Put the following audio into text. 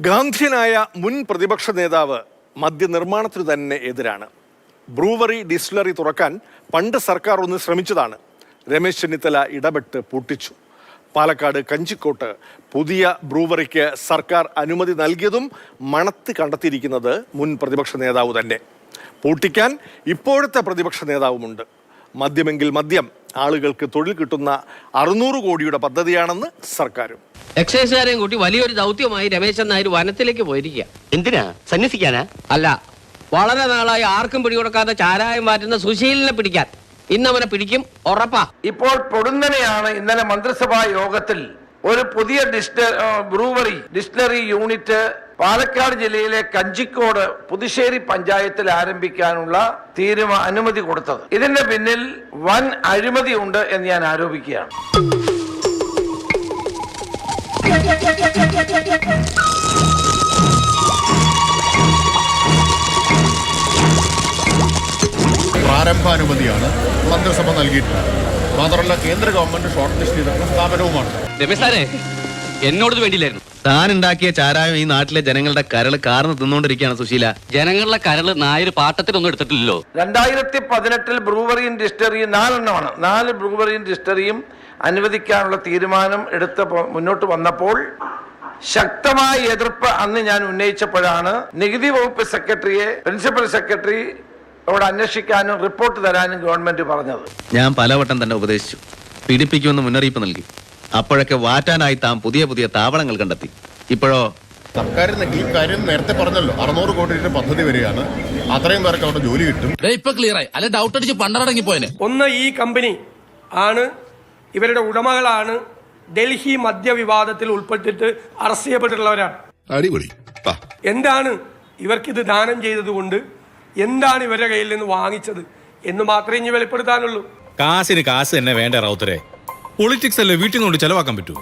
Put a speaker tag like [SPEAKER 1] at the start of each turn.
[SPEAKER 1] ഗാന്ധിയനായ മുൻ പ്രതിപക്ഷ നേതാവ് മദ്യനിർമ്മാണത്തിനു തന്നെ എതിരാണ്. ബ്രൂവറി ഡിസ്റ്റിലറി തുറക്കാൻ പണ്ട് സർക്കാർ ഒന്ന് ശ്രമിച്ചതാണ്. രമേശ് ചെന്നിത്തല ഇടപെട്ട് പൂട്ടിച്ചു. പാലക്കാട് കഞ്ചിക്കോട്ട് പുതിയ ബ്രൂവറിക്ക് സർക്കാർ അനുമതി നൽകിയതും മണത്ത് കണ്ടെത്തിയിരിക്കുന്നത് മുൻ പ്രതിപക്ഷ നേതാവ് തന്നെ. പൂട്ടിക്കാൻ ഇപ്പോഴത്തെ പ്രതിപക്ഷ നേതാവുമുണ്ട്. മദ്യമെങ്കിൽ മദ്യം, ആളുകൾക്ക് തൊഴിൽ കിട്ടുന്ന 600 കോടിയുടെ പദ്ധതിയാണെന്ന് സർക്കാരും.
[SPEAKER 2] എക്സൈസുകാരെയും കൂട്ടി വലിയൊരു ദൗത്യമായി രമേശൻ നായർ വനത്തിലേക്ക് പോയിരിക്കുക.
[SPEAKER 3] എന്തിനാ? സന്യസിക്കാനാ?
[SPEAKER 2] അല്ല, വളരെ നാളായി ആർക്കും പിടികൊടുക്കാത്ത ചാരായം മാറ്റുന്ന സുശീലിനെ പിടിക്കാൻ. ഇന്നവനെ പിടിക്കും, ഉറപ്പാ.
[SPEAKER 4] ഇപ്പോൾ പൊടുന്നനെയാണ് ഇന്നലെ മന്ത്രിസഭാ യോഗത്തിൽ ഒരു പുതിയ ബ്രൂവറി ഡിസ്റ്റിലറി യൂണിറ്റ് പാലക്കാട് ജില്ലയിലെ കഞ്ചിക്കോട് പുതുശ്ശേരി പഞ്ചായത്തിൽ ആരംഭിക്കാനുള്ള അനുമതി കൊടുത്തത്. ഇതിന്റെ പിന്നിൽ വൻ അഴിമതി ഉണ്ട് എന്ന് ഞാൻ ആരോപിക്കുകയാണ്.
[SPEAKER 5] പ്രാരംഭാനുമതിയാണ് മന്ത്രിസഭ നൽകിയിട്ടുള്ളത്. മാത്രമല്ല കേന്ദ്ര ഗവൺമെന്റ് ഷോർട്ട് ലിസ്റ്റ് ചെയ്തിട്ടുള്ള സ്ഥാപനവുമാണ്.
[SPEAKER 3] രമേശ് സാറേ, എന്നോട് വേണ്ടിയില്ലായിരുന്നു. താൻ ഉണ്ടാക്കിയ ചാരായം ഈ നാട്ടിലെ ജനങ്ങളുടെ കരള് കാർന്ന് തിന്നുകൊണ്ടിരിക്കുകയാണ് സുശീല. ജനങ്ങളുടെ കരള് നായർ പാട്ടത്തിനൊന്നും എടുത്തിട്ടില്ലല്ലോ.
[SPEAKER 4] 2018 ബ്രൂവറിയും ഡിസ്റ്റിലറിയും 4 4 ബ്രൂവറിയും ഡിസ്റ്റിലറിയും അനുവദിക്കാനുള്ള തീരുമാനം മുന്നോട്ട് വന്നപ്പോൾ ശക്തമായ എതിർപ്പ് അന്ന് ഞാൻ ഉന്നയിച്ചപ്പോഴാണ് നികുതി വകുപ്പ് സെക്രട്ടറിയെ പ്രിൻസിപ്പൽ സെക്രട്ടറി അവിടെ അന്വേഷിക്കാനും റിപ്പോർട്ട് തരാനും ഗവൺമെന്റ് പറഞ്ഞത്.
[SPEAKER 3] ഞാൻ പലവട്ടം തന്നെ ഉപദേശിച്ചു, പീഡിപ്പിക്കുമെന്ന് മുന്നറിയിപ്പ് നൽകി. അപ്പോഴൊക്കെ വാറ്റാനായി താൻ പുതിയ പുതിയ താവളങ്ങൾ കണ്ടെത്തി. ഇപ്പോഴോ
[SPEAKER 5] സർക്കാരിന് ഈ കാര്യം നേരത്തെ പറഞ്ഞല്ലോ, 600 കോടിയുടെ പദ്ധതി വരികയാണ്. അത്രയും പേർക്ക് അവിടെ ജോലി കിട്ടും.
[SPEAKER 6] ഇപ്പൊ ക്ലിയർ ആയി. അല്ലെ ഡൗട്ട് അടിച്ച് പണ്ടടങ്ങി പോയനെ.
[SPEAKER 7] ഒന്ന്, ഈ കമ്പനി ആണ്, ഇവരുടെ ഉടമകളാണ് ഡൽഹി മദ്യവിവാദത്തിൽ ഉൾപ്പെട്ടിട്ട് അറസ്റ്റ് ചെയ്യപ്പെട്ടിട്ടുള്ളവരാണ്.
[SPEAKER 5] അടിപൊളി.
[SPEAKER 7] എന്താണ് ഇവർക്കിത് ദാനം ചെയ്തതുകൊണ്ട് എന്താണ് ഇവരുടെ കയ്യിൽ നിന്ന് വാങ്ങിച്ചത് എന്ന് മാത്രമേ ഇനി വെളിപ്പെടുത്താനുള്ളൂ.
[SPEAKER 6] കാശിന് കാശ് തന്നെ വേണ്ട റൗത്തരെ. പൊളിറ്റിക്സ് അല്ലേ വീട്ടിൽ നിന്നുകൊണ്ട് ചെലവാക്കാൻ പറ്റൂ.